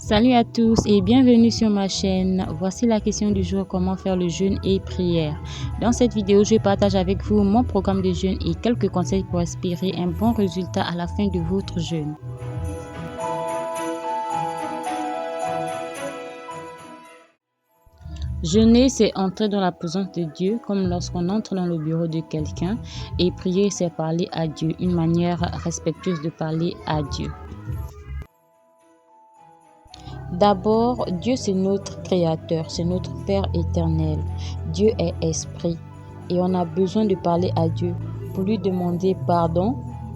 Salut à tous et bienvenue sur ma chaîne. Voici la question du jour: comment faire le jeûne et prière. Dans cette vidéo, je partage avec vous mon programme de jeûne et quelques conseils pour espérer un bon résultat à la fin de votre jeûne. Jeûner, c'est entrer dans la présence de Dieu, comme lorsqu'on entre dans le bureau de quelqu'un. Et prier, c'est parler à Dieu, une manière respectueuse de parler à Dieu. D'abord, Dieu, c'est notre Créateur, c'est notre Père éternel. Dieu est esprit et on a besoin de parler à Dieu pour lui demander pardon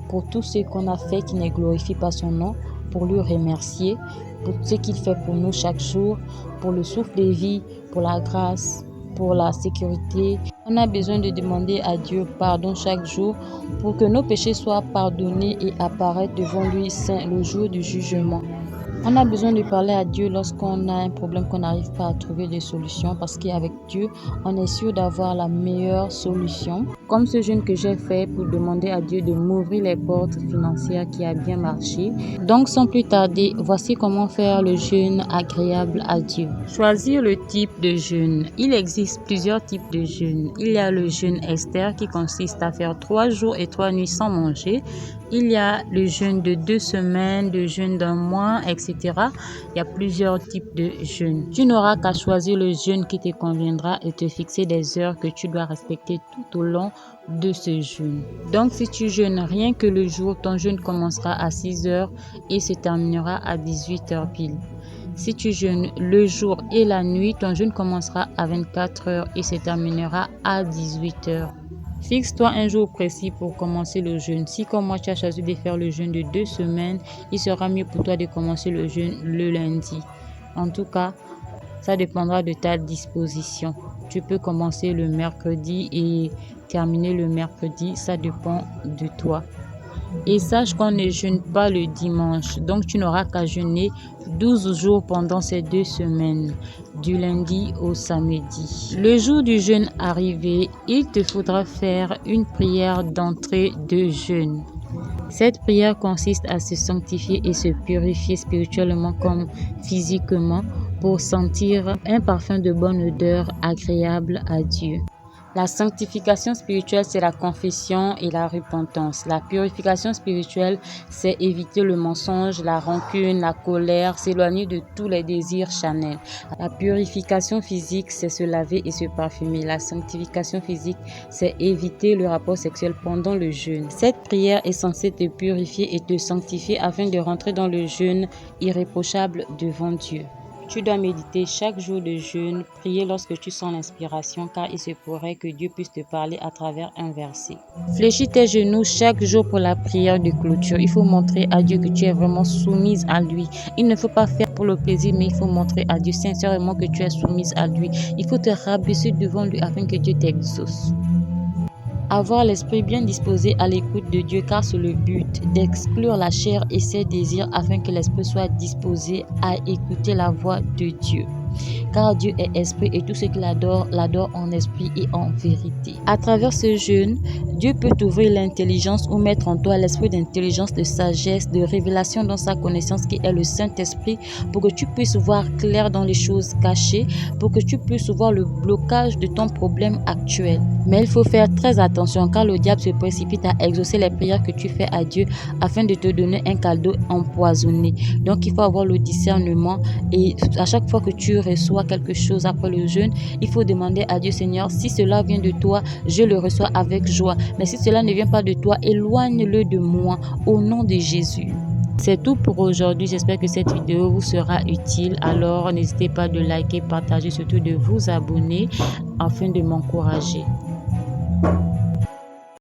pour tout ce qu'on a fait qui ne glorifie pas son nom, pour lui remercier pour ce qu'il fait pour nous chaque jour, pour le souffle de vie, pour la grâce, pour la sécurité. On a besoin de demander à Dieu pardon chaque jour pour que nos péchés soient pardonnés et apparaître devant lui saint le jour du jugement. On a besoin de parler à Dieu lorsqu'on a un problème qu'on n'arrive pas à trouver de solution, parce qu'avec Dieu, on est sûr d'avoir la meilleure solution. Comme ce jeûne que j'ai fait pour demander à Dieu de m'ouvrir les portes financières qui a bien marché. Donc sans plus tarder, voici comment faire le jeûne agréable à Dieu. Choisir le type de jeûne. Il existe plusieurs types de jeûne. Il y a le jeûne Esther qui consiste à faire 3 jours et 3 nuits sans manger. Il y a le jeûne de 2 semaines, le jeûne d'un mois, etc. Il y a plusieurs types de jeûnes. Tu n'auras qu'à choisir le jeûne qui te conviendra et te fixer des heures que tu dois respecter tout au long de ce jeûne. Donc si tu jeûnes rien que le jour, ton jeûne commencera à 6 heures et se terminera à 18 heures pile. Si tu jeûnes le jour et la nuit, ton jeûne commencera à 24 heures et se terminera à 18 heures. Fixe-toi un jour précis pour commencer le jeûne. Si comme moi tu as choisi de faire le jeûne de 2 semaines, il sera mieux pour toi de commencer le jeûne le lundi. En tout cas, ça dépendra de ta disposition. Tu peux commencer le mercredi et terminer le mercredi, ça dépend de toi. Et sache qu'on ne jeûne pas le dimanche, donc tu n'auras qu'à jeûner 12 jours pendant ces 2 semaines, du lundi au samedi. Le jour du jeûne arrivé, il te faudra faire une prière d'entrée de jeûne. Cette prière consiste à se sanctifier et se purifier spirituellement comme physiquement pour sentir un parfum de bonne odeur agréable à Dieu. La sanctification spirituelle, c'est la confession et la repentance. La purification spirituelle, c'est éviter le mensonge, la rancune, la colère, s'éloigner de tous les désirs charnels. La purification physique, c'est se laver et se parfumer. La sanctification physique, c'est éviter le rapport sexuel pendant le jeûne. Cette prière est censée te purifier et te sanctifier afin de rentrer dans le jeûne irréprochable devant Dieu. Tu dois méditer chaque jour de jeûne, prier lorsque tu sens l'inspiration, car il se pourrait que Dieu puisse te parler à travers un verset. Fléchis tes genoux chaque jour pour la prière de clôture. Il faut montrer à Dieu que tu es vraiment soumise à lui. Il ne faut pas faire pour le plaisir, mais il faut montrer à Dieu sincèrement que tu es soumise à lui. Il faut te rabaisser devant lui afin que Dieu t'exauce. Avoir l'esprit bien disposé à l'écoute de Dieu, car c'est le but d'exclure la chair et ses désirs afin que l'esprit soit disposé à écouter la voix de Dieu. Car Dieu est esprit et tout ce qu'il adore, l'adore en esprit et en vérité. À travers ce jeûne, Dieu peut t'ouvrir l'intelligence ou mettre en toi l'esprit d'intelligence, de sagesse, de révélation dans sa connaissance qui est le Saint-Esprit, pour que tu puisses voir clair dans les choses cachées, pour que tu puisses voir le blocage de ton problème actuel. Mais il faut faire très attention, car le diable se précipite à exaucer les prières que tu fais à Dieu afin de te donner un cadeau empoisonné. Donc il faut avoir le discernement, et à chaque fois que tu reçois quelque chose après le jeûne, il faut demander à Dieu: Seigneur, si cela vient de toi, je le reçois avec joie. Mais si cela ne vient pas de toi, éloigne-le de moi au nom de Jésus. C'est tout pour aujourd'hui. J'espère que cette vidéo vous sera utile. Alors n'hésitez pas de liker, partager, surtout de vous abonner afin de m'encourager.